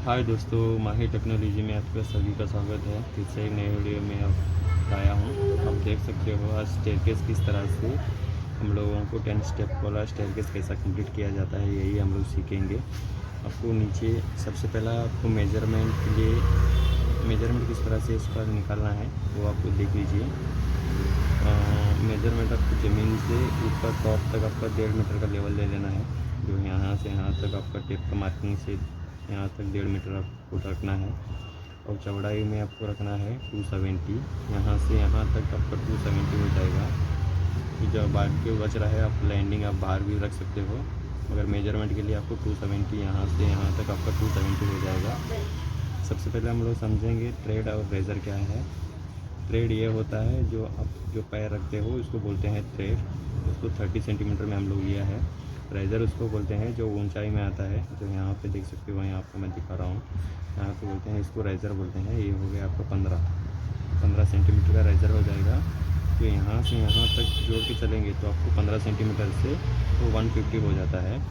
हाय दोस्तों, माहिर टेक्नोलॉजी में आपका सभी का स्वागत है। फिर से एक नए वीडियो में आप आया हूँ। आप देख सकते हो आज स्टेयरकेस किस तरह से हम लोगों को 10 स्टेप वाला स्टेयरकेस कैसा कंप्लीट किया जाता है, यही हम लोग सीखेंगे। आपको नीचे सबसे पहला आपको मेजरमेंट के लिए मेजरमेंट किस तरह से इसका निकालना है वो आपको देख लीजिए। मेजरमेंट आपको ज़मीन से ऊपर टॉप तक आपका 1.5 मीटर का लेवल ले लेना है। जो यहाँ से यहाँ तक आपका टेप का मार्किंग से यहाँ तक 1.5 मीटर आपको रखना है। और चौड़ाई में आपको रखना है 270। यहाँ से यहाँ तक आपका 270 हो जाएगा। जब बाकी बच रहा है आप लैंडिंग आप बाहर भी रख सकते हो, मगर मेजरमेंट के लिए आपको 270 यहाँ से यहाँ तक आपका 270 हो जाएगा। सबसे पहले हम लोग समझेंगे थ्रेड और रेज़र क्या है। थ्रेड ये होता है जो आप जो पैर रखते हो उसको बोलते हैं थ्रेड। उसको 30 सेंटीमीटर में हम लोग लिया है। रेज़र उसको बोलते हैं जो ऊंचाई में आता है, जो यहाँ पे देख सकते हो, यहाँ आपको मैं दिखा रहा हूँ। यहाँ पे बोलते हैं इसको रेज़र बोलते हैं। ये हो गया आपका 15 सेंटीमीटर का रेज़र हो जाएगा। तो यहाँ से यहाँ तक जोड़ के चलेंगे तो आपको 15 सेंटीमीटर से तो 150 हो जाता है।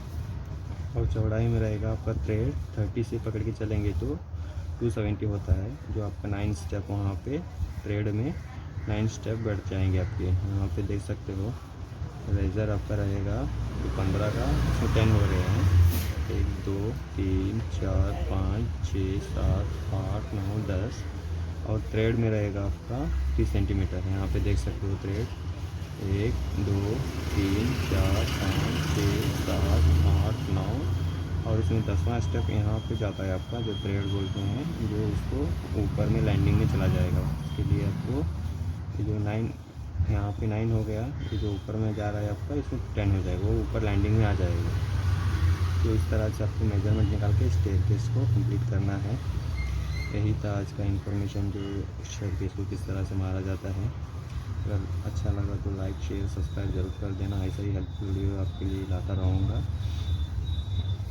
और चौड़ाई में रहेगा आपका थ्रेड 30 से पकड़ के चलेंगे तो 270 होता है। जो आपका 9 स्टेप वहाँ पे थ्रेड में 9 स्टेप बढ़ जाएंगे आपके। यहाँ पे देख सकते हो रेज़र आपका रहेगा तो 15 का, इसमें 10 हो रहे हैं। 1 2 3 4 5 6 7 8 9 10। और थ्रेड में रहेगा आपका 30 सेंटीमीटर। यहाँ पे देख सकते हो थ्रेड 1 2 3 4 5 6 7 8 9। और इसमें 10वां स्टेप यहाँ पे जाता है आपका, जो थ्रेड बोलते हैं, जो उसको ऊपर में लैंडिंग में चला जाएगा। उसके लिए आपको ये जो 9 यहाँ पे 9 हो गया, ये जो ऊपर में जा रहा है आपका इसमें 10 हो जाएगा, वो ऊपर लैंडिंग में आ जाएगा। तो इस तरह से आपको मेजरमेंट निकाल के स्टेयरकेस को कंप्लीट करना है। यही था आज का इन्फॉर्मेशन, जो स्टेयरकेस को किस तरह से मारा जाता है। अगर अच्छा लगा तो लाइक शेयर सब्सक्राइब ज़रूर कर देना। ऐसा ही हेल्पफुल वीडियो आपके लिए लाता रहूँगा।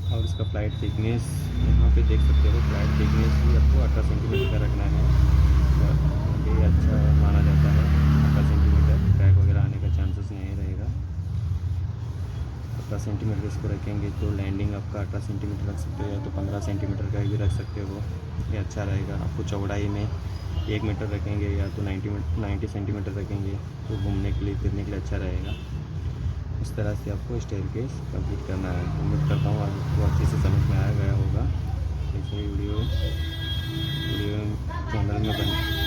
और इसका फ्लाइट थिकनेस यहाँ पे देख सकते हो। फ्लाइट थिकनेस भी आपको 18 सेंटीमीटर का रखना है। ये अच्छा माना जाता है। 18 सेंटीमीटर क्रैक वगैरह आने का चांसेस नहीं रहेगा। 18 सेंटीमीटर इसको रखेंगे तो लैंडिंग आपका 18 सेंटीमीटर रख सकते हो, या तो 15 सेंटीमीटर का भी रख सकते हो। ये अच्छा रहेगा। आपको चौड़ाई में 1 मीटर रखेंगे या तो 90 सेंटीमीटर रखेंगे तो घूमने के लिए फिरने के लिए अच्छा रहेगा। इस तरह से आपको स्टेयरकेस कंप्लीट करना है। उम्मीद करता हूँ आपको अच्छे से समझ में आ गया होगा। ऐसे ही वीडियो चैनल में